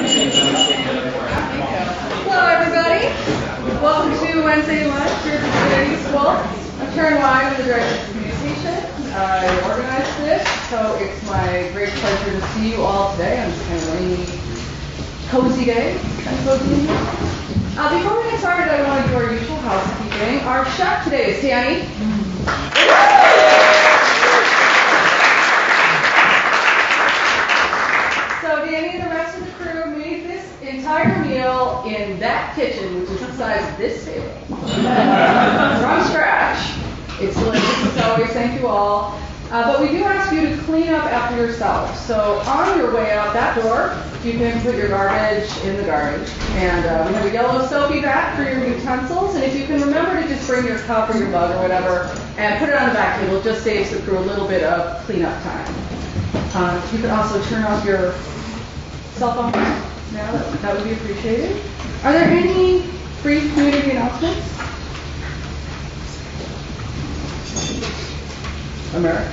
Hello, everybody. Welcome to Wednesday lunch here at the Divinity School. I'm Karen Wine, I'm the Director of Communication. I organized this, so it's my great pleasure to see you all today on this kind of rainy, cozy day. Kind of cozy in here. Before we get started, I want to do our usual housekeeping. Our chef today is Danny. So Danny and the rest of the crew made this entire meal in that kitchen, which is the size of this table, from scratch. It's delicious as always. Thank you all. But we do ask you to clean up after yourself. So on your way out that door, you can put your garbage in the garbage. And we have a yellow soapy bag for your utensils. And if you can remember to just bring your cup or your mug or whatever and put it on the back table, it just saves the crew a little bit of cleanup time. You can also turn off your cell phone now. That would be appreciated. Are there any brief community announcements? America.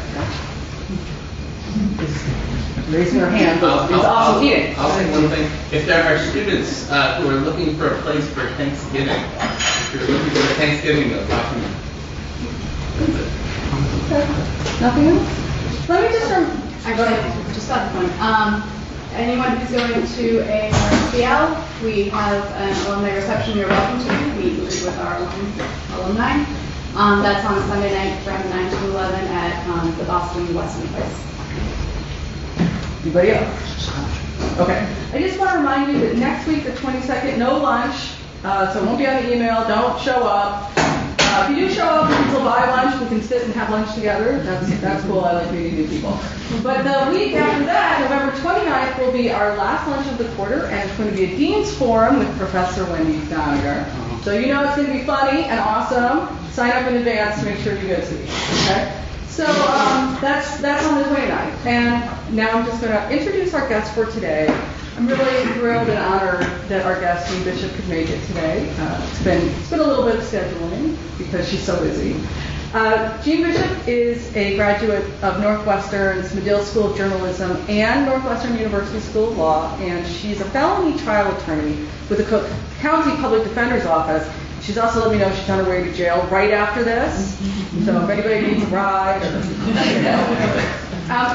Raising your hand, but it's also eating. I'll say one thing. If there are students who are looking for a place for Thanksgiving, if you're looking for a Thanksgiving meal, talk to me. Okay. Nothing else? Let me just Actually, just got the point. Anyone who's going to a RCL, we have an alumni reception you're welcome to. We meet with our alumni. That's on Sunday night from 9 to 11 at the Boston Weston place. Anybody else? Okay. I just want to remind you that next week, the 22nd, no lunch, so it won't be on the email. Don't show up. If you do show up, we can still buy lunch. We can sit and have lunch together. That's cool. I like meeting new people. But the week after that, November 29th, will be our last lunch of the quarter, and it's going to be a Dean's Forum with Professor Wendy Doniger. So you know it's going to be funny and awesome. Sign up in advance to make sure you go to it. Okay? So that's on the 29th. And now I'm just going to introduce our guest for today. I'm really thrilled and honored that our guest, Jeanne Bishop, could make it today. It's been a little bit of scheduling because she's so busy. Jeanne Bishop is a graduate of Northwestern's Medill School of Journalism and Northwestern University School of Law, and she's a felony trial attorney with the Cook County Public Defender's Office. She's also let me know she's on her way to jail right after this. So if anybody needs a ride,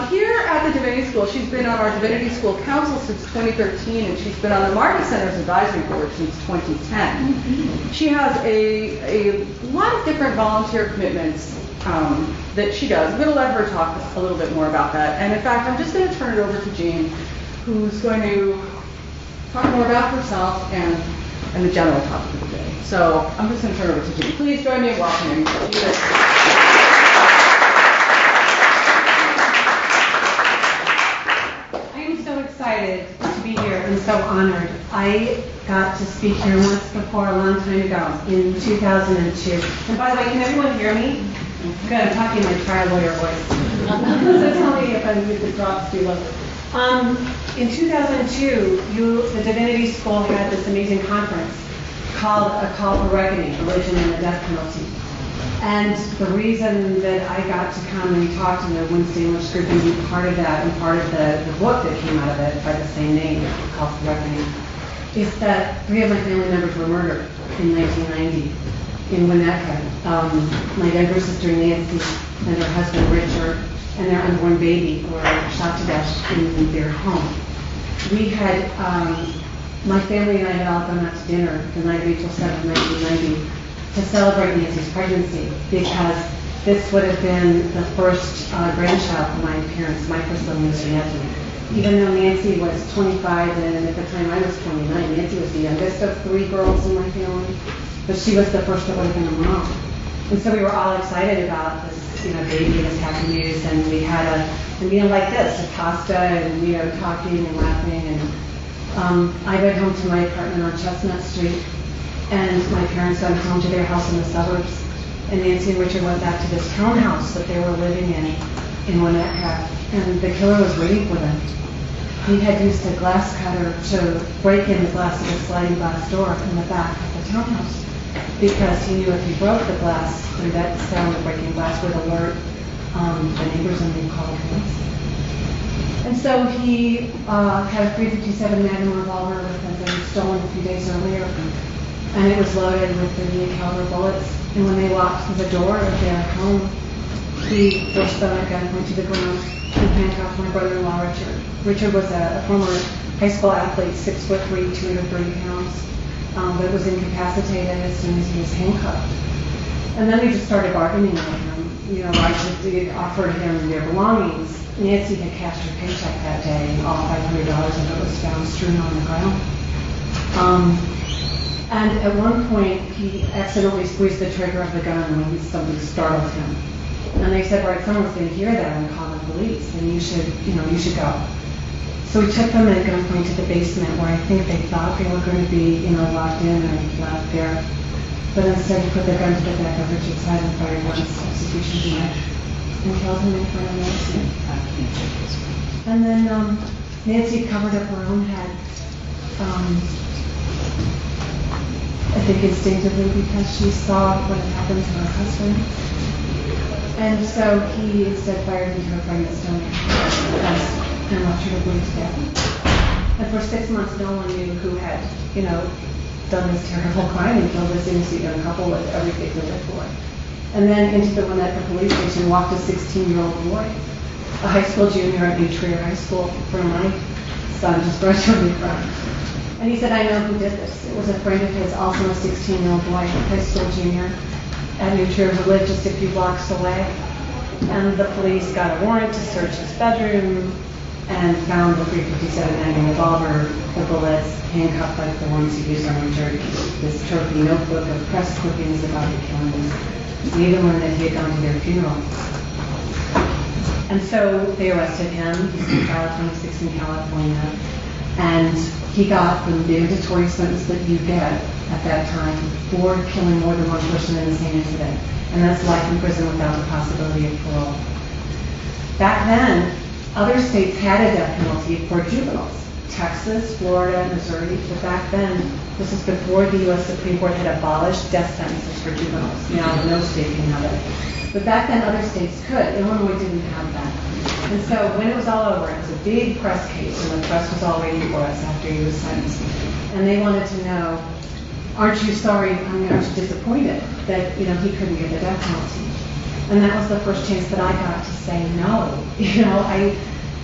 here at the Divinity School, she's been on our Divinity School Council since 2013, and she's been on the Marty Center's Advisory Board since 2010. She has a lot of different volunteer commitments that she does. I'm going to let her talk a little bit more about that. And in fact, I'm just going to turn it over to Jeanne, who's going to talk more about herself and the general topic of the day. So I'm just going to turn it over to Jeanne. Please join me in welcoming Jeanne. Excited to be here and so honored. I got to speak here once before a long time ago in 2002. And by the way, can everyone hear me? Good, I'm talking my trial lawyer voice. So tell me if it drops too low. In 2002, the Divinity School had this amazing conference called A Call for Reckoning, Religion and the Death Penalty. And the reason that I got to come and talk to the Wednesday English group and be part of that and part of the book that came out of it by the same name, Call for Reckoning, is that 3 of my family members were murdered in 1990 in Winnetka. My younger sister Nancy and her husband Richard and their unborn baby were shot to death in their home. We had, my family and I had all gone out to dinner the night of April 7th, 1990, to celebrate Nancy's pregnancy, because this would have been the first grandchild for my parents, my first little niece Nancy. Even though Nancy was 25 and at the time I was 29, Nancy was the youngest of 3 girls in my family, but she was the first that would have been a mom. And so we were all excited about this, baby, this happy news, and we had a meal like this, a pasta and talking and laughing. And I went home to my apartment on Chestnut Street. And my parents went home to their house in the suburbs. And Nancy and Richard went back to this townhouse that they were living in Winnetka. And the killer was waiting for them. He had used a glass cutter to break in the glass of the sliding glass door in the back of the townhouse, because he knew if he broke the glass, that sound of breaking glass would alert the neighbors and they'd call the police. And so he had a .357 Magnum revolver that had been stolen a few days earlier, and it was loaded with 38 caliber bullets. And when they walked through the door of their home, he forced them at gunpoint to the ground and handcuffed my brother-in-law, Richard. Richard was a former high school athlete, 6'3", 230 pounds, but was incapacitated as soon as he was handcuffed. And then we just started bargaining with him. You know, I just offered him their belongings. Nancy had cashed her paycheck that day, and all $500 of it was found strewn on the ground. And at one point, he accidentally squeezed the trigger of the gun when something startled him. And they said, right, someone's going to hear that and call the police, and you should go. So we took them at gunpoint to the basement where I think they thought they were going to be, locked in or left there. But instead, he put the gun to the back of Richard's head and fired once, execution denied, and killed him in front of Nancy. And then Nancy covered up her own head, I think instinctively because she saw what had happened to her husband. And so he instead fired into a friend that's down and left her to bleed to death. And for 6 months, no one knew who had, done this terrible crime and killed this innocent young couple with everything to live for. And then into the Winnetka police station walked a 16-year-old boy, a high school junior at New Trier High School, where my son just graduated from. And he said, I know who did this. It was a friend of his, also a 16-year-old boy, a high school junior at New Trier, who lived just a few blocks away. And the police got a warrant to search his bedroom and found the .357 Magnum revolver, the bullets, handcuffed like the ones he used on Richard, this trophy notebook of press clippings about the killings. We even learned that he had gone to their funeral. And so they arrested him. He's in trial 26 in California. And he got the mandatory sentence that you get at that time for killing more than one person in the same incident. And that's life in prison without the possibility of parole. Back then, other states had a death penalty for juveniles. Texas, Florida, Missouri. But back then, this is before the U.S. Supreme Court had abolished death sentences for juveniles. Now, no state can have it. But back then, other states could. Illinois didn't have that. And so when it was all over, it was a big press case, and the press was all waiting for us after he was sentenced. And they wanted to know, aren't you sorry, aren't you disappointed that, he couldn't get the death penalty? And that was the first chance that I got to say no.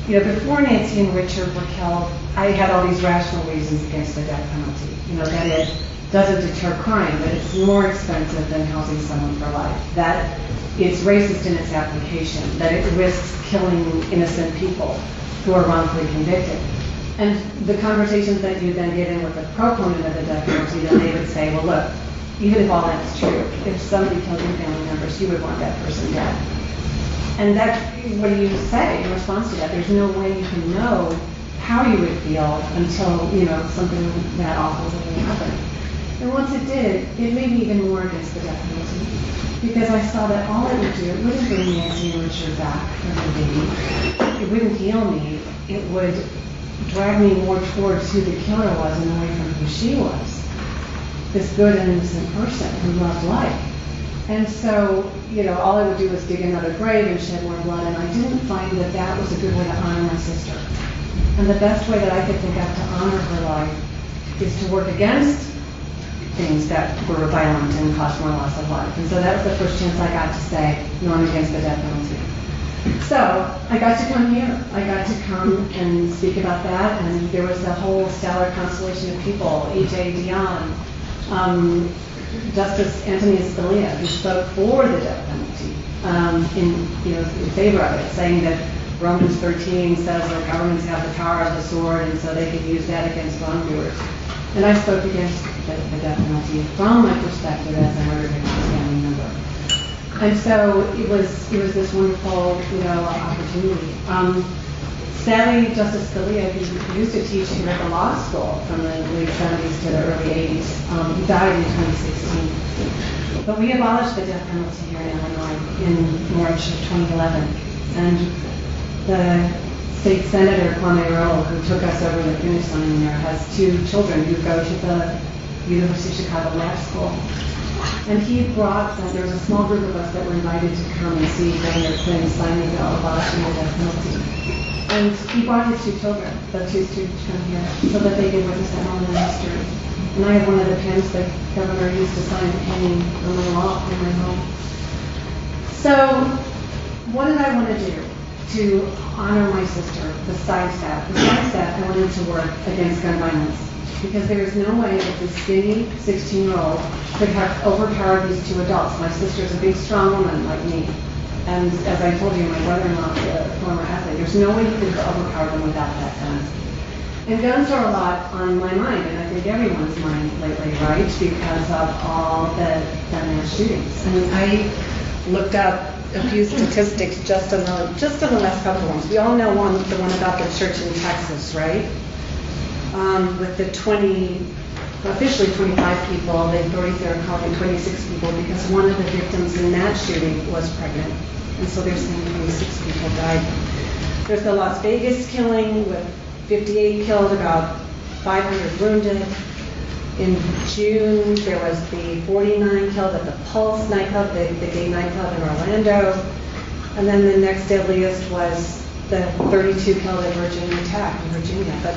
Before Nancy and Richard were killed, I had all these rational reasons against the death penalty. That it doesn't deter crime, that it's more expensive than housing someone for life, that it's racist in its application, that it risks killing innocent people who are wrongfully convicted. And the conversations that you then get in with the proponent of the death penalty, then they would say, well, look, even if all that's true, if somebody killed your family members, you would want that person dead. And what do you say in response to that? There's no way you can know how you would feel until, something that awful really happened. And once it did, it made me even more against the death penalty. Because I saw that all it would do, it wouldn't bring Nancy and Richard back from the baby. It wouldn't heal me. It would drag me more towards who the killer was and away from who she was. This good and innocent person who loved life. And so, all I would do was dig another grave and shed more blood, and I didn't find that that was a good way to honor my sister. And the best way that I could think of to honor her life is to work against things that were violent and caused more loss of life. And so that was the first chance I got to say, no, I'm against the death penalty. So I got to come here. I got to come and speak about that, and there was a whole stellar constellation of people, E.J. Dionne, Justice Anthony Scalia, who spoke for the death penalty in favor of it, saying that Romans 13 says that governments have the power of the sword, and so they could use that against wrongdoers. And I spoke against the death penalty from my perspective as a murder victim's family member. And so it was this wonderful, opportunity. Sadly, Justice Scalia, who used to teach here at the law school from the late 70s to the early 80s, he died in 2016. But we abolished the death penalty here in Illinois in March of 2011. And the state senator, Kwame Earl, who took us over the finish line there, has 2 children who go to the University of Uchicago Law School. And he brought, there was a small group of us that were invited to come and see Governor Quinn sign the bill abolishing the death penalty. And he brought his 2 children, the 2 students from here, so that they could witness that moment in history. And I have one of the pens the governor used to sign hanging on my wall in my home. So, what did I want to do to honor my sister besides that? Besides that, I wanted to work against gun violence. Because there is no way that this skinny 16-year-old could have overpowered these 2 adults. My sister's a big, strong woman like me. And as I told you, my brother-in-law is a former athlete. There's no way you could overpower them without that gun. And guns are a lot on my mind, and I think everyone's mind lately, right? Because of all the gun mass shootings. I mean, I looked up a few statistics just on the last couple of ones. We all know the one about the church in Texas, right? With the officially 25 people, the authorities are calling 26 people because one of the victims in that shooting was pregnant. And so they're saying 26 people died. There's the Las Vegas killing with 58 killed, about 500 wounded. In June, there was the 49 killed at the Pulse nightclub, the gay nightclub in Orlando. And then the next deadliest was the 32 killed at Virginia Tech in Virginia. But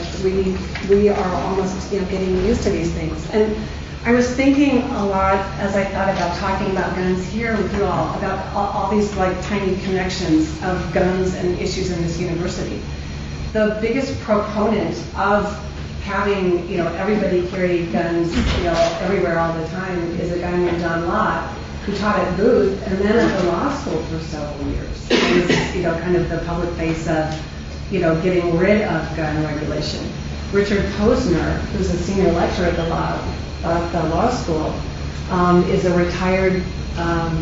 we are almost getting used to these things. And I was thinking a lot as I thought about talking about guns here with you all, about all these like tiny connections of guns and issues in this university. The biggest proponent of having everybody carry guns everywhere all the time is a guy named John Locke, who taught at Booth and then at the law school for several years. He was kind of the public face of getting rid of gun regulation. Richard Posner, who's a senior lecturer at the law school, is a retired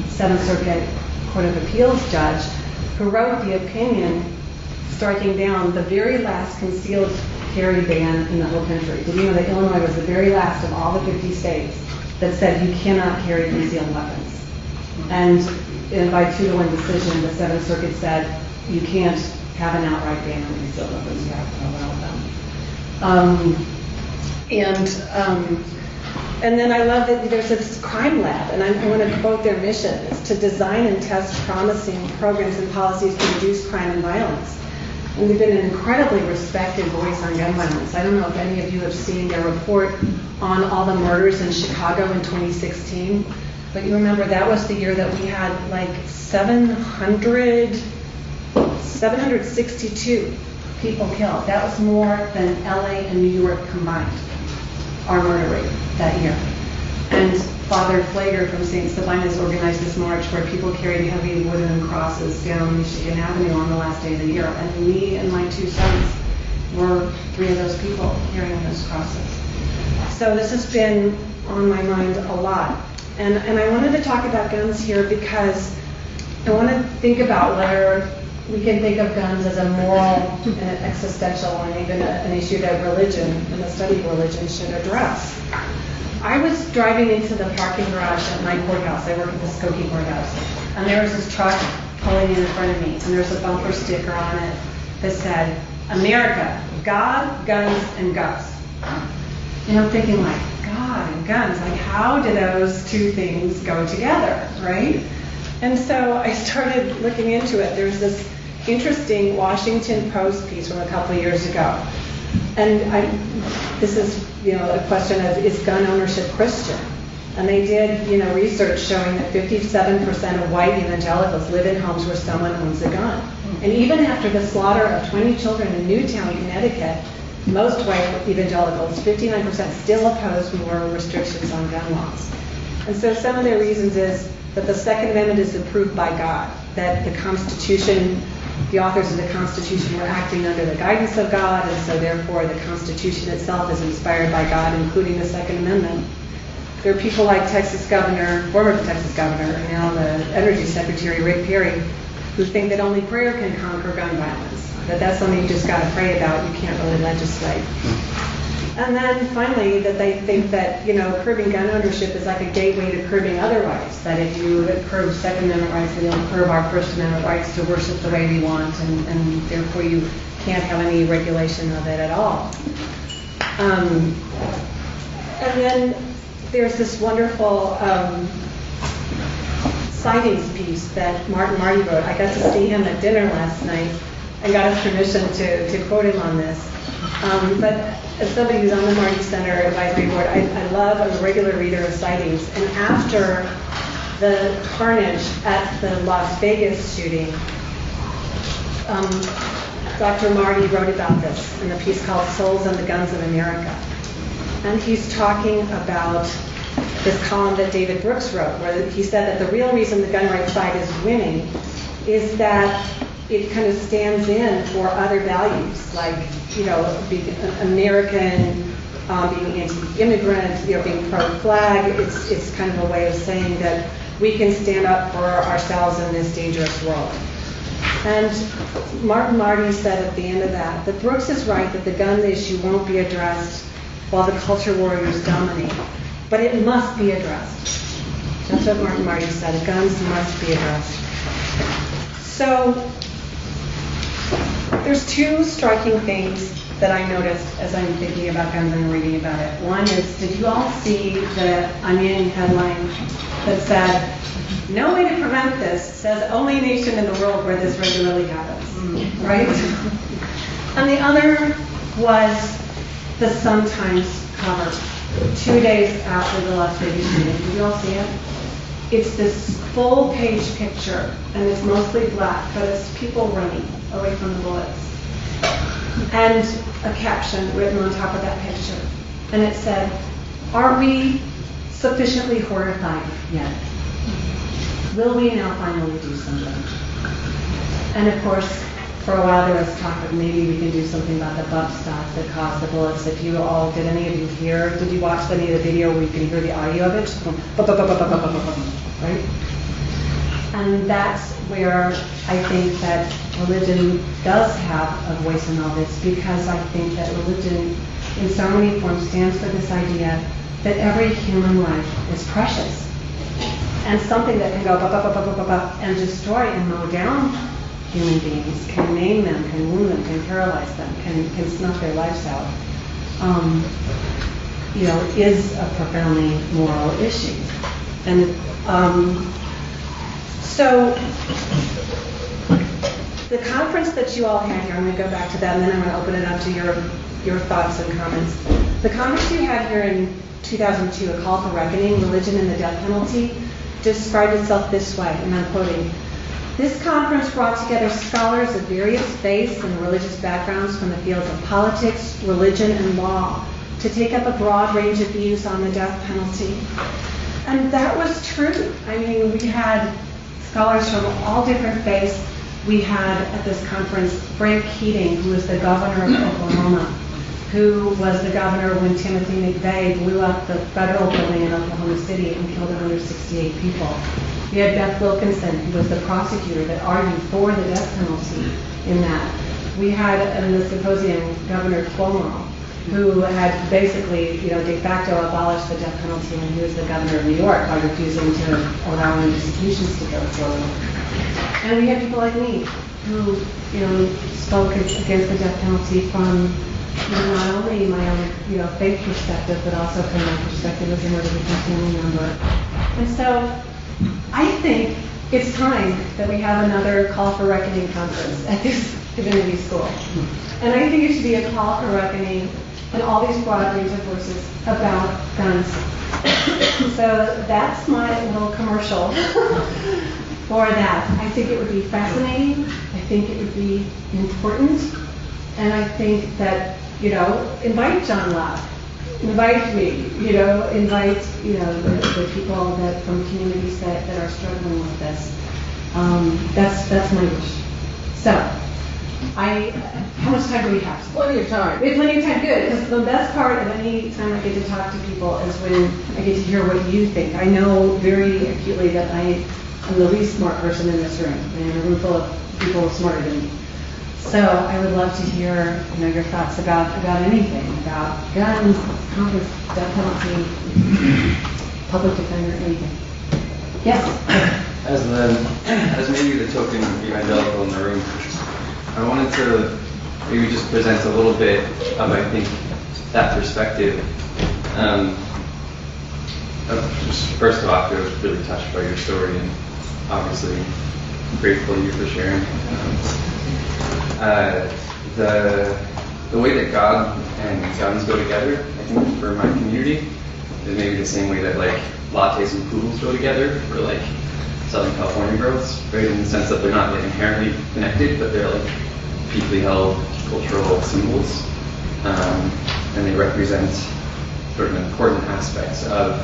Seventh Circuit Court of Appeals judge who wrote the opinion striking down the very last concealed carry ban in the whole country. Did you know that Illinois was the very last of all the 50 states that said you cannot carry concealed weapons? And by 2-1 decision, the Seventh Circuit said you can't have an outright ban on concealed weapons, you have to allow them. And then I love that there's this crime lab, and I want to quote their mission. It's to design and test promising programs and policies to reduce crime and violence. And they've been an incredibly respected voice on gun violence. I don't know if any of you have seen their report on all the murders in Chicago in 2016, but you remember that was the year that we had like 762 people killed. That was more than LA and New York combined, our murder rate that year. And Father Flager from St. Sabina's organized this march where people carried heavy wooden crosses down Michigan Avenue on the last day of the year. And me and my 2 sons were 3 of those people carrying those crosses. So this has been on my mind a lot. And I wanted to talk about guns here because I want to think about whether we can think of guns as a moral and existential and even an issue that religion and the study of religion should address. I was driving into the parking garage at my courthouse. I work at the Skokie courthouse. And there was this truck pulling in front of me. And there's a bumper sticker on it that said, America, God, guns, and Gus. And I'm thinking like, God and guns, like how do those 2 things go together, right? And so I started looking into it. There's this interesting Washington Post piece from a couple of years ago. And this is, a question of, is gun ownership Christian? And they did, research showing that 57% of white evangelicals live in homes where someone owns a gun. And even after the slaughter of 20 children in Newtown, Connecticut, most white evangelicals, 59%, still oppose more restrictions on gun laws. And so some of their reasons is that the Second Amendment is approved by God, that the Constitution, the authors of the Constitution were acting under the guidance of God, and so therefore the Constitution itself is inspired by God, including the Second Amendment. There are people like former Texas Governor, and now the Energy Secretary, Rick Perry, who think that only prayer can conquer gun violence, that that's something you just got to pray about, you can't really legislate. And then finally, that they think that, curbing gun ownership is like a gateway to curbing other rights, that if you curb Second Amendment rights, then you'll curb our First Amendment rights to worship the way we want, and therefore you can't have any regulation of it at all. And then there's this wonderful sightings piece that Marty wrote. I got to see him at dinner last night. and got his permission to quote him on this. But as somebody who's on the Marty Center Advisory Board, I love, I'm a regular reader of sightings. And after the carnage at the Las Vegas shooting, Dr. Marty wrote about this in a piece called Souls and the Guns of America. And he's talking about this column that David Brooks wrote, where he said that the real reason the gun rights side is winning is that it kind of stands in for other values, like, being American, being anti-immigrant, being pro-flag. It's kind of a way of saying that we can stand up for ourselves in this dangerous world. And Marty said at the end of that Brooks is right that the gun issue won't be addressed while the culture warriors dominate, but it must be addressed. That's what Marty said, guns must be addressed. So there's two striking things that I noticed as I'm thinking about guns and reading about it. One is, did you all see the Onion headline that said, "No way to prevent this, says only nation in the world where this regularly happens," right? And the other was the Sun-Times cover, 2 days after the Las Vegas shooting. Did you all see it? It's this full-page picture, and it's mostly black, but it's people running away from the bullets. And a caption written on top of that picture. And it said, "Are we sufficiently horrified yet? Will we now finally do something?" And of course, for a while there was talk of maybe we can do something about the bump stocks that caused the bullets. If you all, did any of you hear, did you watch any of the video where you can hear the audio of it? Just going, right? And that's where I think that religion does have a voice in all this, because I think that religion in so many forms stands for this idea that every human life is precious. And something that can go and destroy and mow down human beings, can maim them, can wound them, can paralyze them, can snuff their lives out, is a profoundly moral issue. And so the conference that you all had here, I'm going to go back to that, and then I'm going to open it up to your thoughts and comments. The conference you had here in 2002, A Call for Reckoning, Religion and the Death Penalty, described itself this way, and I'm quoting, "This conference brought together scholars of various faiths and religious backgrounds from the fields of politics, religion, and law to take up a broad range of views on the death penalty." And that was true. I mean, we had scholars from all different faiths. We had at this conference Frank Keating, who was the governor of Oklahoma, who was the governor when Timothy McVeigh blew up the federal building in Oklahoma City and killed 168 people. We had Beth Wilkinson, who was the prosecutor that argued for the death penalty in that. We had in the symposium Governor Cuomo, who had basically, de facto abolished the death penalty when he was the governor of New York by refusing to allow executions to go forward. And we had people like me who, spoke against the death penalty from not only my own, faith perspective, but also from my perspective as a murder victim family member. And so I think it's time that we have another Call for Reckoning conference at this divinity school. And I think it should be a call for reckoning and all these broad range of voices about guns. So that's my little commercial for that. I think it would be fascinating. I think it would be important. And I think that, invite John Locke. Invite me, invite, the people that from communities that are struggling with this. That's my wish. So, how much time do we have? Plenty of time. We have plenty of time, good. Because the best part of any time I get to talk to people is when I get to hear what you think. I know very acutely that I am the least smart person in this room. I am a room full of people smarter than me. So I would love to hear, your thoughts about anything, about guns, conference, death penalty, public defender, anything. Yes. As maybe the token evangelical in the room, I wanted to maybe just present a little bit of, I think, that perspective. Just first of all, I was really touched by your story, and obviously grateful to you for sharing. the way that God and guns go together, I think for my community, is maybe the same way that like lattes and poodles go together for like Southern California girls, right? In the sense that they're not like inherently connected, but they're like deeply held cultural symbols, and they represent sort of important aspects of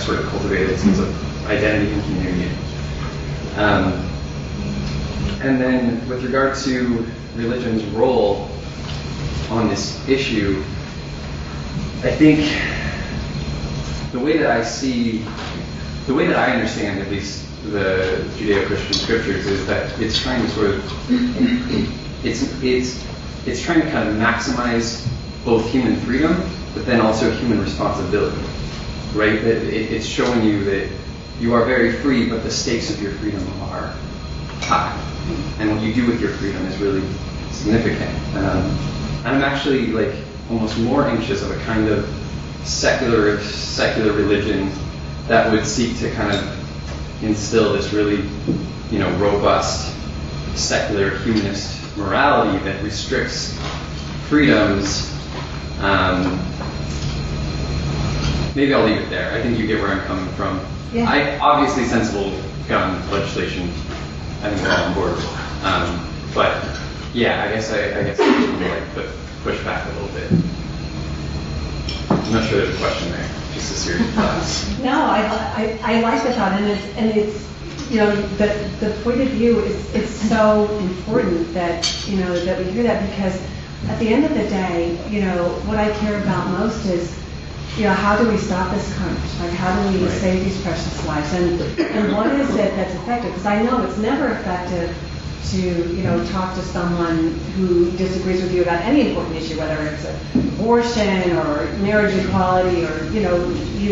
sort of cultivated sense of identity and community. And then with regard to religion's role on this issue, I think the way that I understand at least the Judeo-Christian scriptures is that it's trying to sort of, it's trying to kind of maximize both human freedom, but then also human responsibility, right? That it's showing you that you are very free, but the stakes of your freedom are high. And what you do with your freedom is really significant. And I'm actually like almost more anxious of a kind of secular religion that would seek to kind of instill this really, robust secular humanist morality that restricts freedoms. Maybe I'll leave it there. I think you get where I'm coming from. Yeah. Obviously sensible gun legislation, I think we're all on board with. But yeah, I guess like push back a little bit. I'm not sure there's a question there. Just a series of thoughts. No, I like the thought, and it's the point of view is so important that that we hear that, because at the end of the day, what I care about most is how do we stop this carnage? Like, how do we save these precious lives? And what is it that's effective? Because I know it's never effective to talk to someone who disagrees with you about any important issue, whether it's abortion or marriage equality or you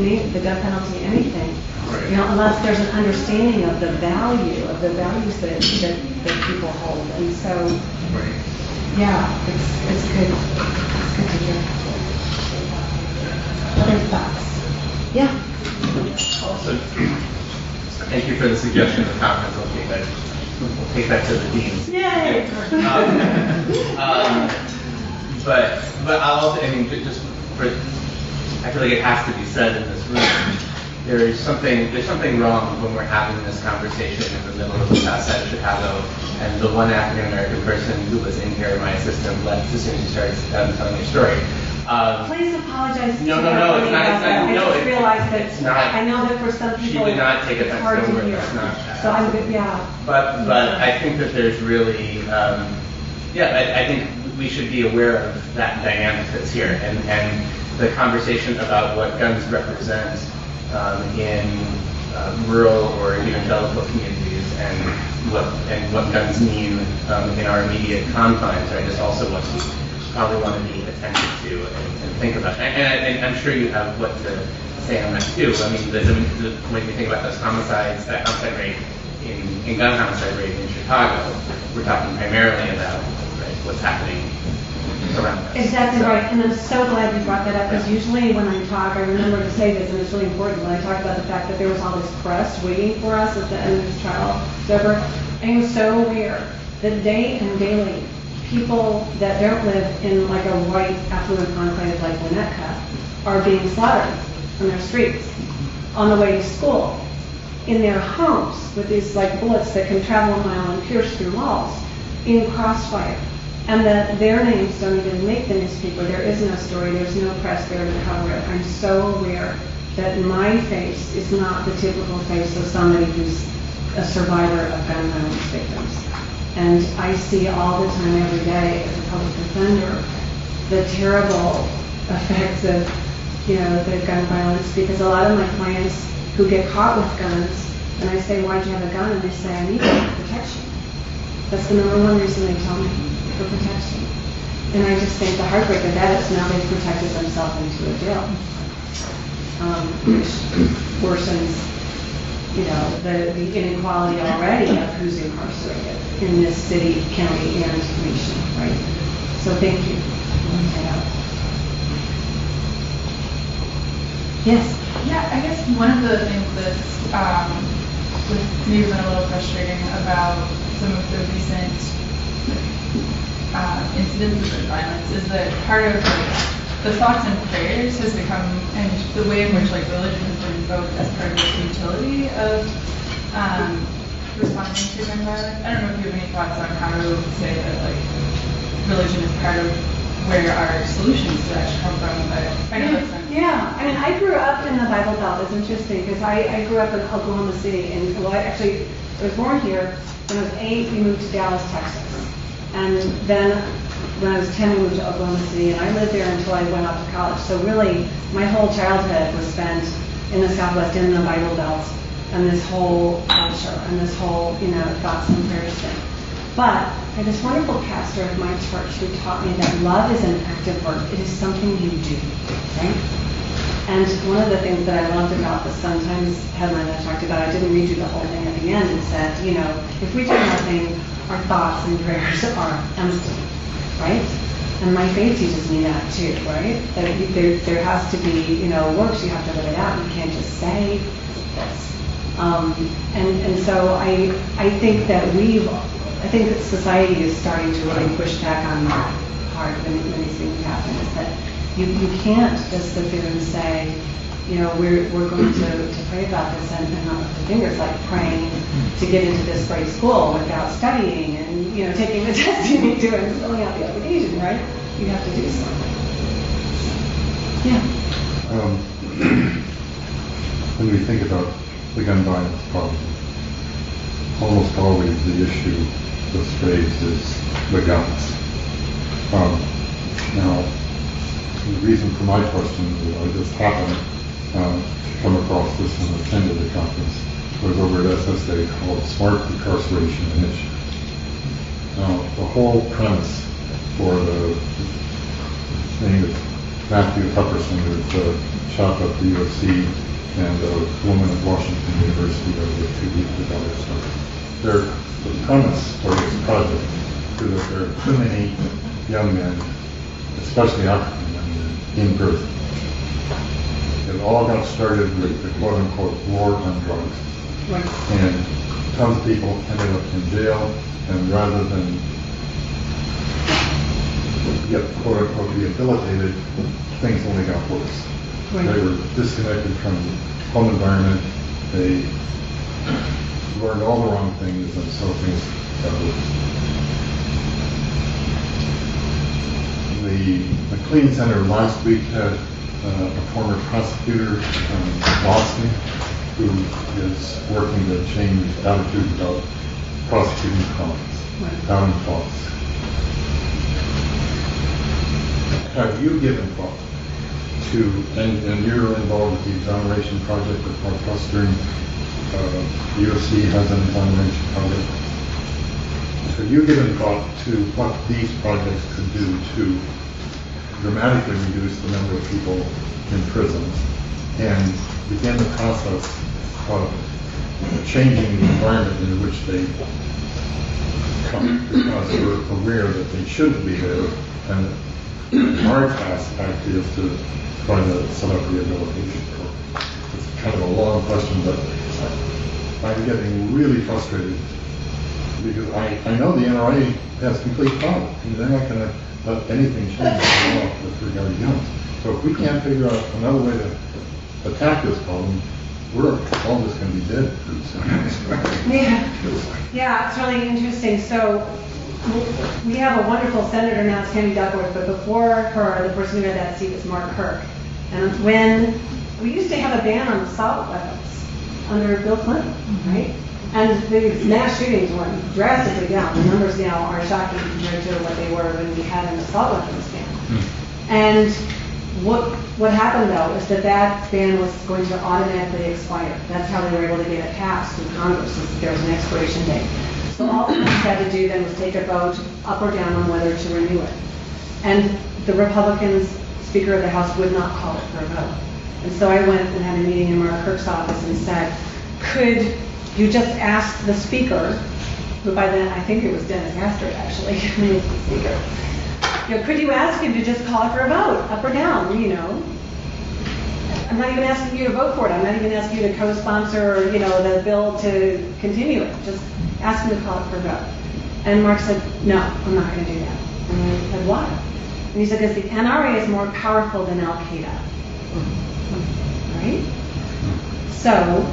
name the death penalty, anything. Right. Unless there's an understanding of the values that people hold. And so, yeah, it's good. It's good to hear. Other thoughts? Yeah. Also, thank you for the suggestion of the conference. We'll take that to the deans. Yay! But I'll also, I feel like it has to be said in this room. There's something wrong when we're having this conversation in the middle of the south side of Chicago, and the one African American person who was in here, my assistant, left as soon as you started telling your story. Please apologize. No, it's not. I just realized that it's not. I know that for some people she did not take it's hard to hear. So I'm good. Yeah. But I think that there's really, I think we should be aware of that dynamic that's here, and the conversation about what guns represent in rural or evangelical communities, and what guns mean in our immediate confines. I just also probably want to be attentive to and think about. And I'm sure you have what to say on that too. I mean, when you think about those homicides, that homicide rate in gun homicide rate in Chicago, we're talking primarily about what's happening around us. Exactly right, and I'm so glad you brought that up, because usually when I talk, I remember to say this, and it's really important, when I talk about the fact that there was all this press waiting for us at the end of this trial, I am so aware that day and daily, people that don't live in like a white affluent enclave like Winnetka are being slaughtered on their streets, on the way to school, in their homes with these like bullets that can travel a mile and pierce through walls, in crossfire. And that their names don't even make the newspaper. There is no story, there's no press there to cover it. I'm so aware that my face is not the typical face of somebody who's a survivor of gun violence victims. And I see all the time, every day, as a public defender, the terrible effects of, the gun violence. Because a lot of my clients who get caught with guns, and I say, why'd you have a gun? And they say, I need it for protection. That's the number one reason they tell me, for protection. And I just think the heartbreak of that is now they've protected themselves into a jail, which worsens, the inequality already of who's incarcerated in this city, county, and nation, right? So thank you. Yes? Yeah, I guess one of the things that's maybe been a little frustrating about some of the recent incidences of violence is that part of the thoughts and prayers has become, and the way in which religion has been invoked as part of the utility of responding to gun violence. I don't know if you have any thoughts on how to say that religion is part of where our solutions to that should come from, but I know that's not. Yeah, I mean, I grew up in the Bible Belt. It's interesting because I grew up in Oklahoma City, and I was born here. When I was 8, we moved to Dallas, Texas, and then when I was 10, we moved to Oklahoma City, and I lived there until I went off to college. So really, my whole childhood was spent in the Southwest, in the Bible Belt, and this whole culture, and this whole, thoughts and prayers thing. But I had this wonderful pastor at my church who taught me that love is an active verb. It is something you do, right? And one of the things that I loved about the Sun-Times headline I talked about, I didn't read you the whole thing at the end, it said, if we do nothing, our thoughts and prayers are empty, right? And my faith teaches me that too, right? That there has to be, works, you have to live it out. You can't just say this. And so I think that society is starting to really push back on that hard when these things happen, is that you can't just sit there and say, we're going to pray about this and not lift the fingers, like praying to get into this great school without studying and, taking the test you need to and filling out the application, right? You have to do something. Yeah. When we think about the gun violence problem, almost always the issue that's raised is the guns. Now, the reason for my question is I just happened to come across this and attended the conference. It was over at SSA called Smart Incarceration Initiative. Now, the whole premise for the thing that Matthew Hupperson, who's shot up the UFC, and a woman at Washington University over 2 weeks ago or so. The premise for this project is that there are too many young men, especially African young men, in prison. It all got started with the quote-unquote war on drugs. Right. And tons of people ended up in jail, and rather than get quote-unquote rehabilitated, things only got worse. Right. They were disconnected from home environment. They learned all the wrong things, and so things got worse. The McLean Center last week had a former prosecutor from Boston who is working to change attitudes about prosecuting crimes down in false. Have you given thought to, and you're involved with the exoneration project at Northwestern, UFC has an exoneration project. Have you given thought to what these projects could do to dramatically reduce the number of people in prisons and begin the process of changing the environment in which they come, because we're aware that they shouldn't be there, and our task actually is to try to set up rehabilitation programs. It's kind of a long question, but I'm getting really frustrated because I know the NRA has complete power. I mean, they're not going to let anything change the law with regard to guns. So if we can't figure out another way to attack this problem, we're all just going to be dead pretty soon. Yeah, it's really interesting. So we have a wonderful senator now, it's Tammy Duckworth, but before her, the person who had that seat was Mark Kirk. And when we used to have a ban on assault weapons under Bill Clinton, right? And the mass shootings went drastically down. The numbers now are shocking compared to what they were when we had an assault weapons ban. And what happened though is that ban was going to automatically expire. That's how they were able to get it passed through Congress, since there was an expiration date. So all the Congress had to do then was take a vote up or down on whether to renew it. And the Republicans, Speaker of the House, would not call it for a vote. And so I went and had a meeting in Mark Kirk's office and said, could you just ask the Speaker, who by then I think it was Dennis Hastert actually, who was the Speaker, could you ask him to just call it for a vote, up or down, I'm not even asking you to vote for it. I'm not even asking you to co-sponsor, the bill to continue it. Just ask him to call it for a vote. And Mark said, no, I'm not going to do that. said, why? And he said, because the NRA is more powerful than Al-Qaeda. Right? So,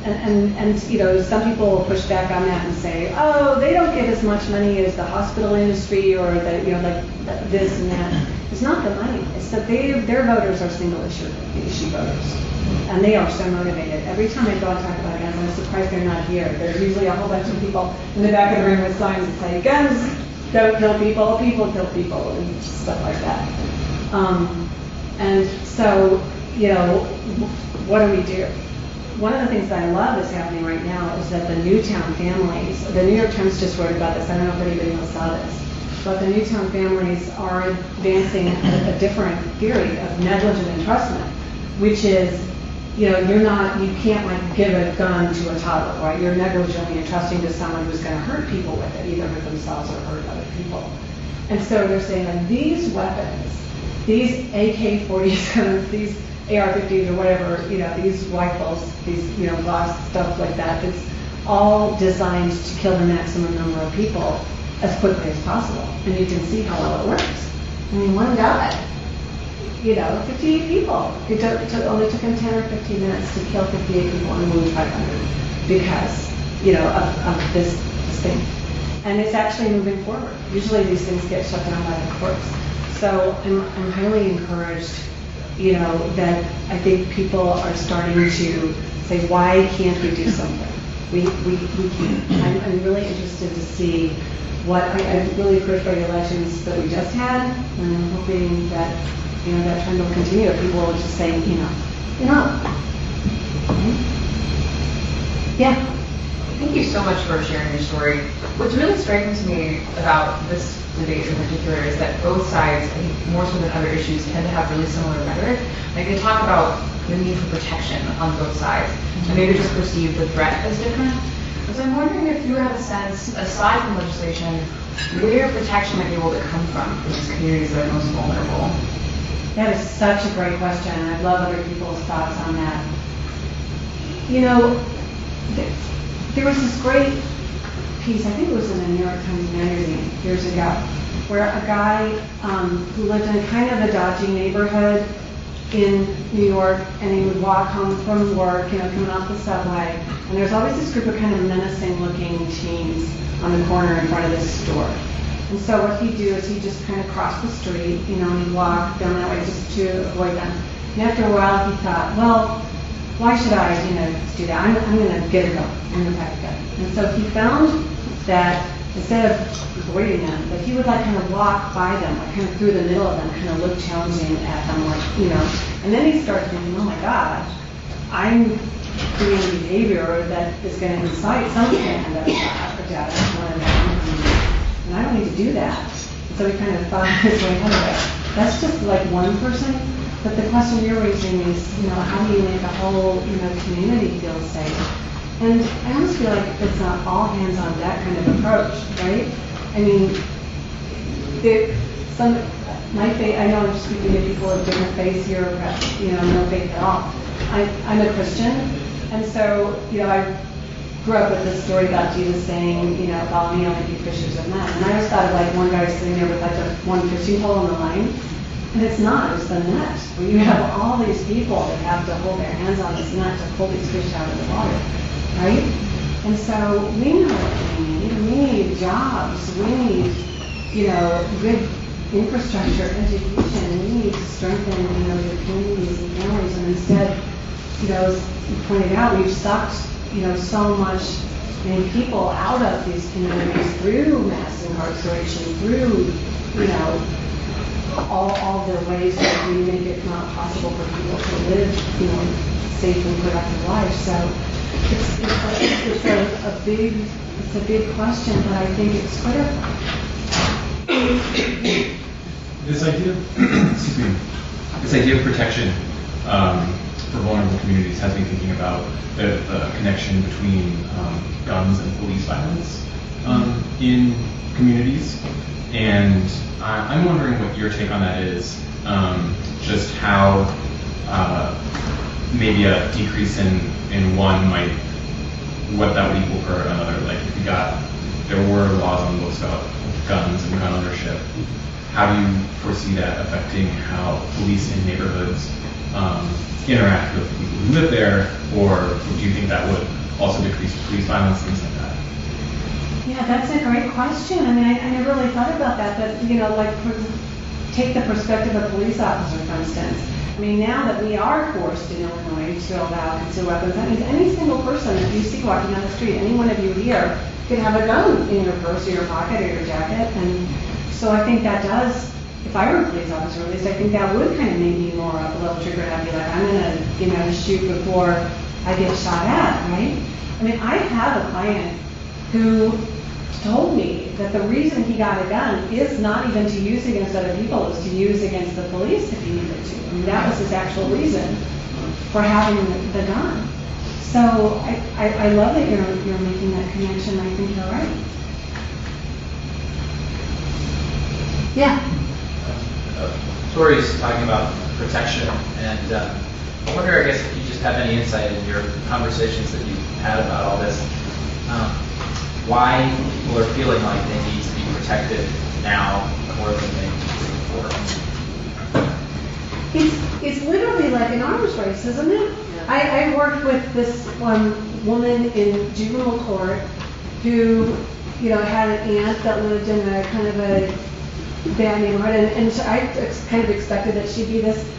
and some people will push back on that and say, oh, they don't get as much money as the hospital industry or this and that. It's not the money. It's that their voters are single issue voters. And they are so motivated. Every time I go and talk about guns, I'm surprised they're not here. There's usually a whole bunch of people in the back of the room with signs that say, guns don't kill people, people kill people, and stuff like that. And so, what do we do? One of the things that I love that's happening right now is that the Newtown families, the New York Times just wrote about this, I don't know if anybody else saw this, but the Newtown families are advancing a different theory of negligent entrustment, which is, you can't give a gun to a toddler, right? You're negligently entrusting to someone who's going to hurt people with it, either hurt themselves or hurt other people. And so they're saying that these weapons, these AK-47s, these AR-15s or whatever, these rifles, these, glass stuff like that, it's all designed to kill the maximum number of people as quickly as possible. And you can see how well it works. I mean, one guy, 58 people. It only took him 10 or 15 minutes to kill 58 people and wound 500 because, of this thing. And it's actually moving forward. Usually these things get shut down by the courts. So I'm highly encouraged, that I think people are starting to say, why can't we do something? We can't. I'm really interested to see what, I'm really encouraged by the elections that we just had, and I'm hoping that, that trend will continue. People will just say, Yeah. Thank you so much for sharing your story. What's really striking to me about this debate in particular is that both sides, I think more so than other issues, tend to have really similar rhetoric. Like they talk about the need for protection on both sides, and maybe just perceive the threat as different. So I'm wondering if you have a sense, aside from legislation, where protection might be able to come from for these communities that are most vulnerable. That is such a great question, and I'd love other people's thoughts on that. There was this great piece, I think it was in the New York Times Magazine years ago, where a guy who lived in kind of a dodgy neighborhood in New York, and he would walk home from work, coming off the subway, and there's always this group of kind of menacing-looking teens on the corner in front of this store. And so what he'd do is he'd just kind of cross the street, and he'd walk down that way just to avoid them. And after a while, he thought, well, why should I, do that? I'm going to get a gun. I'm going to pack a gun. And so he found that instead of avoiding them, that he would kind of walk by them, kind of through the middle of them, kind of look challenging at them, And then he started thinking, oh my God, I'm doing behavior that is going to incite someone to end up one of them. And I don't need to do that. So he kind of thought his way out of it. That's just one person. But the question you're raising is, how do you make a whole, community feel safe? And I almost feel like it's not all hands on deck kind of approach, right? I mean, I know I'm speaking to people of different faiths here, perhaps, no faith at all. I'm a Christian, and so, I grew up with this story about Jesus saying, follow me, I'll make you fishers of men. And I always thought of one guy sitting there with one fishing pole in the line. And it's not, it's the net, where you have all these people that have to hold their hands on this net to pull these fish out of the water, right? And so we know what we need. We need jobs. We need, good infrastructure, education. We need to strengthen, the communities and families. And instead, as you pointed out, we've sucked, so many people out of these communities through mass incarceration, through, all the ways that we make it not possible for people to live, safe and productive lives. So it's a big question, but I think it's critical. This idea of protection for vulnerable communities has me thinking about the connection between guns and police violence in communities. And I'm wondering what your take on that is, just how maybe a decrease in one what that would equal for another. Like if you got there were laws on the books about guns and gun ownership, how do you foresee that affecting how police in neighborhoods interact with the people who live there, or do you think that would also decrease police violence, things like that? Yeah, that's a great question. I mean, I never really thought about that, but, you know, like, take the perspective of a police officer, for instance. I mean, now that we are forced in Illinois to allow concealed weapons, that means any single person that you see walking down the street, any one of you here, could have a gun in your purse or your pocket or your jacket. And so I think that does, if I were a police officer at least, I think that would kind of make me more up a little trigger and I'd be like, I'm going to, you know, shoot before I get shot at, right? I mean, I have a client who told me that the reason he got a gun is not even to use against other people, is to use against the police if he needed to. I mean, that was his actual reason for having the gun. So I love that you're making that connection. I think you're right. Yeah. Tori's talking about protection, and I wonder, I guess, if you just have any insight in your conversations that you've had about all this, why people are feeling like they need to be protected now more than they did before. It's literally like an arms race, isn't it? I worked with this one woman in juvenile court who, you know, had an aunt that lived in a kind of a bad neighborhood, and I kind of expected that she'd be this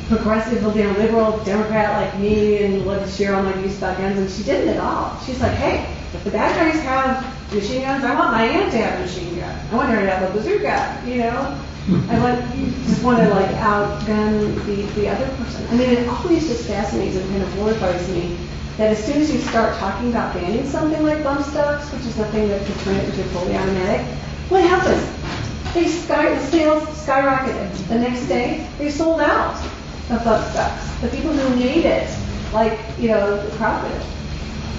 progressive, you know, liberal Democrat like me and would share all my views about guns, and she didn't at all. She's like, hey, if the bad guys have machine guns, I want my aunt to have a machine gun. I want her to have a bazooka, you know? You just want to like outgun the other person. I mean, it always just fascinates and kind of horrifies me that as soon as you start talking about banning something like bump stocks, which is nothing that could turn it into fully automatic, what happens? The sales skyrocketed. The next day, they sold out of bump stocks. The people who need it, like, you know, profited.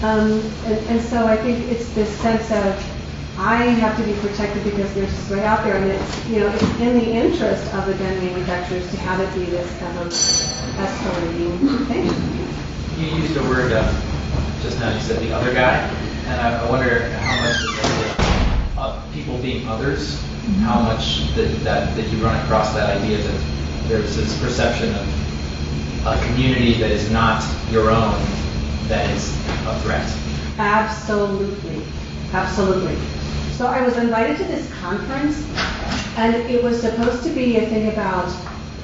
And so I think it's this sense of I have to be protected because there's this right out there, and it's, you know, it's in the interest of the gun manufacturers to have it be this ever escalating thing. You used a word just now. You said the other guy, and I wonder how much of people being others, how much that you run across that idea that there's this perception of a community that is not your own that is a threat. Absolutely. Absolutely. So I was invited to this conference, and it was supposed to be a thing about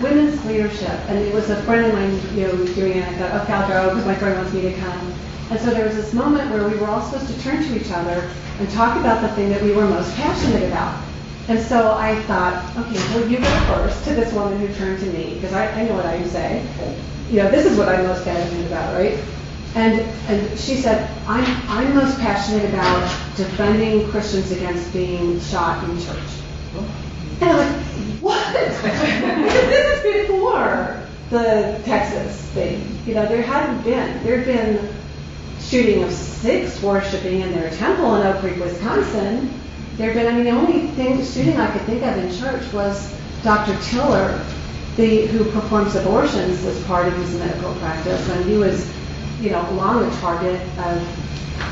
women's leadership, and it was a friend of mine, you know, doing it. I thought, okay, I'll go because my friend wants me to come. And so there was this moment where we were all supposed to turn to each other and talk about the thing that we were most passionate about. And so I thought, okay, well, you go first, to this woman who turned to me, because I know what I would say. You know, this is what I'm most passionate about, right? And she said, I'm most passionate about defending Christians against being shot in church. And I'm like, what? Because this is before the Texas thing. You know, there had been shooting of 6 worshiping in their temple in Oak Creek, Wisconsin. The only shooting I could think of in church was Dr. Tiller, who performs abortions as part of his medical practice, and he was, you know, long a target of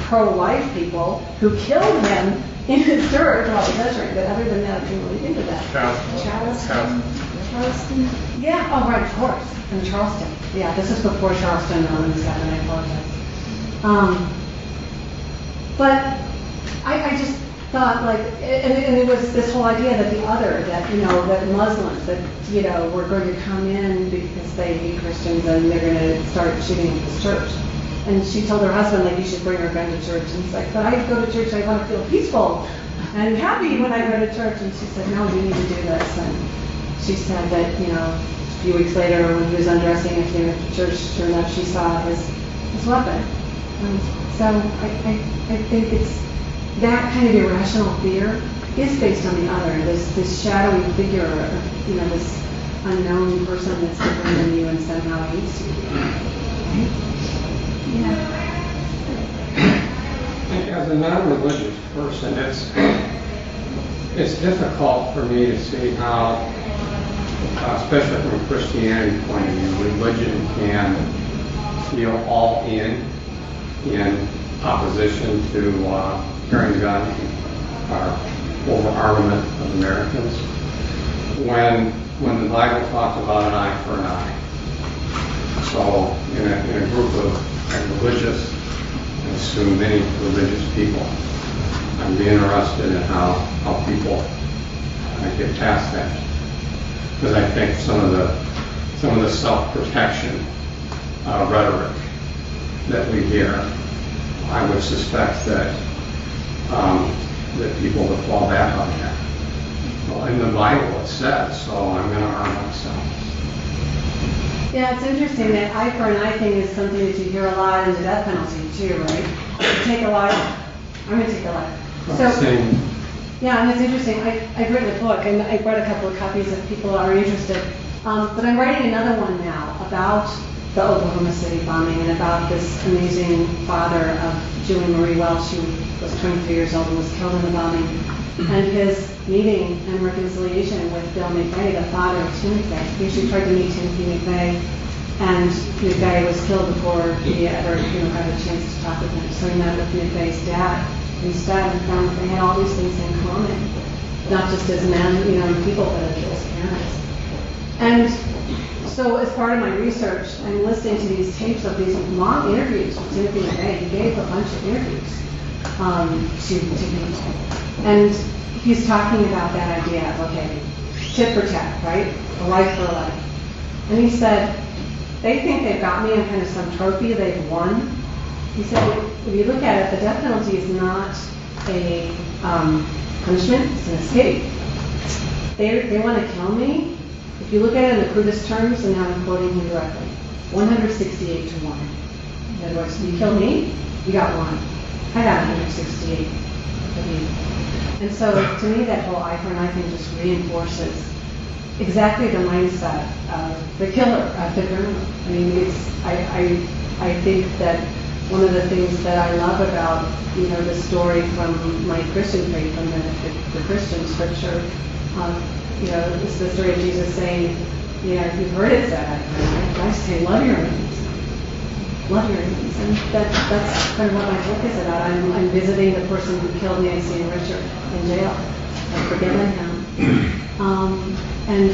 pro-life people who killed him in his church while he was ushering. But other than that, I didn't really think of that. Charleston? Yeah, oh right, of course. In Charleston. Yeah, this is before Charleston was that, and I apologize. But I just thought, like, and it was this whole idea that the other, that, you know, that Muslims, that, you know, were going to come in because they hate Christians and they're going to start shooting at this church. And she told her husband, like, you should bring her gun to church. And he's like, but I go to church, I want to feel peaceful and happy when I go to church. And she said, no, you need to do this. And she said that, you know, a few weeks later when he was undressing and came to church, sure enough, she saw his weapon. So I think it's that kind of irrational fear is based on the other, this shadowy figure, you know, this unknown person that's different than you and somehow hates you. Right? Yeah. As a non-religious person, it's difficult for me to see how, especially from a Christianity point of view, religion can feel all in opposition to carrying a gun. over-armament of Americans. When the Bible talks about an eye for an eye. So in a group of religious, and assume many religious people, I'd be interested in how people get past that. Because I think some of the self-protection rhetoric that we hear, I would suspect that people would fall back on that. Well, in the Bible it says, so I'm going to arm myself. Yeah, it's interesting that eye for an eye thing is something that you hear a lot in the death penalty too, right? You take a life, I'm going to take a life. So, yeah, and it's interesting. I've written a book, and I brought a couple of copies if people are interested. But I'm writing another one now about the Oklahoma City bombing and about this amazing father of Julie Marie Welch, who was 23 years old and was killed in the bombing, and his meeting and reconciliation with Bill McVeigh, the father of Tim McVeigh. He actually tried to meet Timothy McVeigh, and McVeigh was killed before he ever had a chance to talk with him. So he met with McVeigh's dad instead and found that they had all these things in common, not just as men, and people, but as parents. And so as part of my research, I'm listening to these tapes of these long interviews with Timothy McVeigh. He gave a bunch of interviews to people. And he's talking about that idea of, okay, tit for tat, right? A life for a life. And he said, they think they've got me in kind of some trophy they've won. He said, if you look at it, the death penalty is not a punishment, it's an escape. They want to kill me. If you look at it in the crudest terms, and now I'm quoting him directly, 168 to 1. In other words, you kill me, you got 1. I got 168 of you. And so to me, that whole eye for an eye thing just reinforces exactly the mindset of the killer, of the criminal. I mean, I think that one of the things that I love about, the story from my Christian faith, from the Christian scripture, it's the story of Jesus saying, you've heard it said, I say, love your enemies. Love your enemies. And that's kind of what my book is about. I'm visiting the person who killed Nancy and Richard in jail. I've forgiven him. And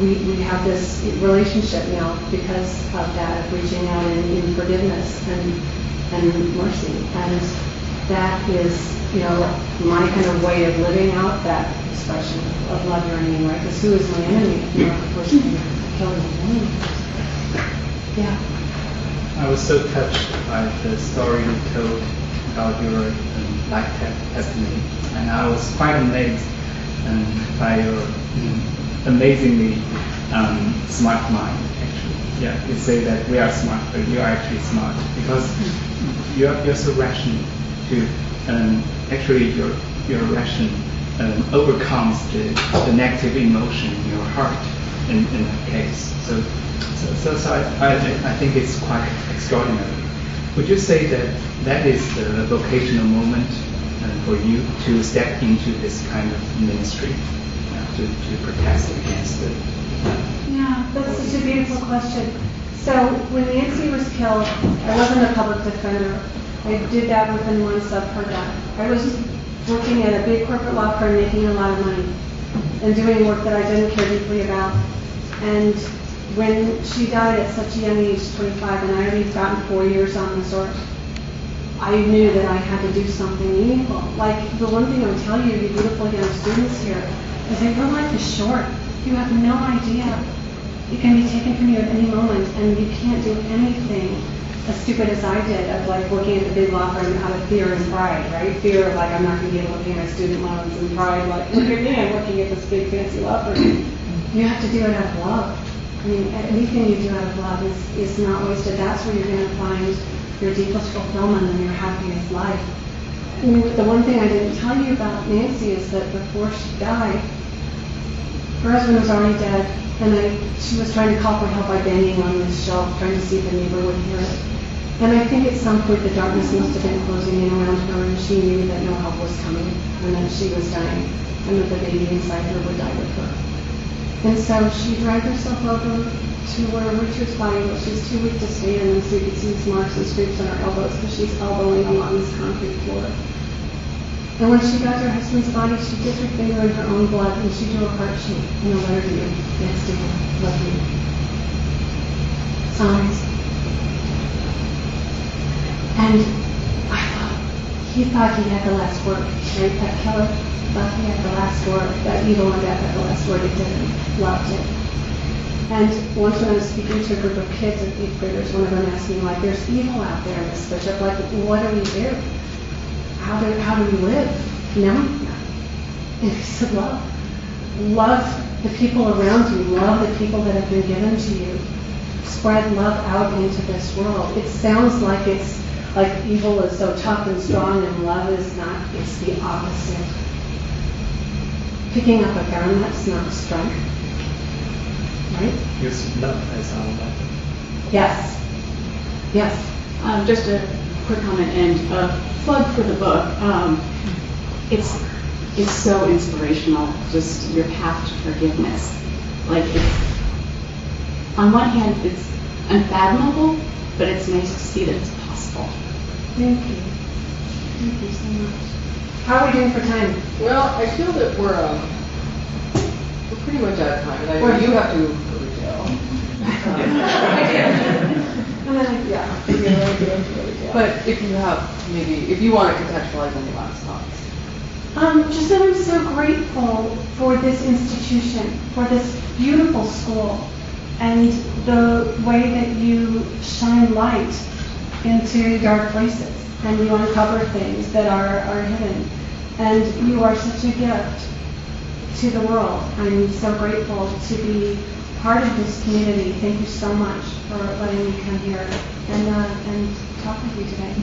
we have this relationship now because of that, of reaching out in forgiveness and mercy. And that is, my kind of way of living out that expression of love your enemy, right? Because who is my enemy? The person who killed my enemy. Yeah. I was so touched by the story you told about your life testimony, and I was quite amazed by your amazingly smart mind. Actually, yeah, you say that we are smart, but you are actually smart because you're so rational too. Actually, your ration overcomes the negative emotion in your heart in that case. So I think it's quite extraordinary. Would you say that is the vocational moment for you to step into this kind of ministry, to protest against it? Yeah, that's such a beautiful question. So when Nancy was killed, I wasn't a public defender. I did that within months of her death. I was working at a big corporate law firm making a lot of money and doing work that I didn't care deeply about. And when she died at such a young age, 25, and I already gotten 4 years on this earth, I knew that I had to do something meaningful. Like the one thing I would tell you beautiful young students here, is that your life is short. You have no idea. It can be taken from you at any moment, and you can't do anything as stupid as I did of like working at the big law firm out of fear and pride, right? Fear of like I'm not going to be able to pay my student loans, and pride like look at me, I'm working at this big fancy law firm. You have to do it out of love. I mean, anything you do out of love is not wasted. That's where you're going to find your deepest fulfillment and your happiest life. I mean, the one thing I didn't tell you about Nancy is that before she died, her husband was already dead, and she was trying to call for help by banging on this shelf, trying to see if a neighbor would hear it. And I think at some point the darkness must have been closing in around her, and she knew that no help was coming, and that she was dying, and that the baby inside her would die with her. And so she dragged herself over to where Richard's body was. She was too weak to stand, and so you could see these marks and scrapes on her elbows because she's elbowing along this concrete floor. And when she got to her husband's body, she dipped her finger in her own blood and she drew a heart shape and a letter to you next to him. Love you. Signs. And I thought, he thought he had the last word, right? That killer thought he had the last word. That evil and death had the last word. It didn't. Loved it. And once when I was speaking to a group of kids and 8th graders, one of them asked me, like, there's evil out there, Miss Bishop. Like, what do we do? How do we live knowing that? And he said, love. Love the people around you. Love the people that have been given to you. Spread love out into this world. It sounds like it's like evil is so tough and strong and love is not. It's the opposite. Picking up a gun, that's not strength. Right? Use love as our weapon. Yes. Yes. Just a quick comment and a plug for the book. It's so inspirational, just your path to forgiveness. Like, on one hand, it's unfathomable, but it's nice to see that it's possible. Thank you. Thank you so much. How are we doing for time? Well, I feel that we're pretty much out of time, and I know you have to go to jail. But if you have, maybe, if you want to contextualize any last thoughts. Just that I'm so grateful for this institution, for this beautiful school, and the way that you shine light into dark places, and you uncover things that are hidden. And you are such a gift to the world. I'm so grateful to be part of this community. Thank you so much for letting me come here and talk with you today.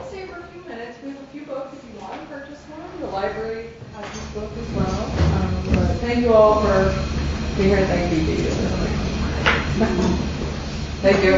Stay for a few minutes. We have a few books if you want to purchase one. The library has this book as well. But thank you all for being here. Thank you, Dee. Thank you.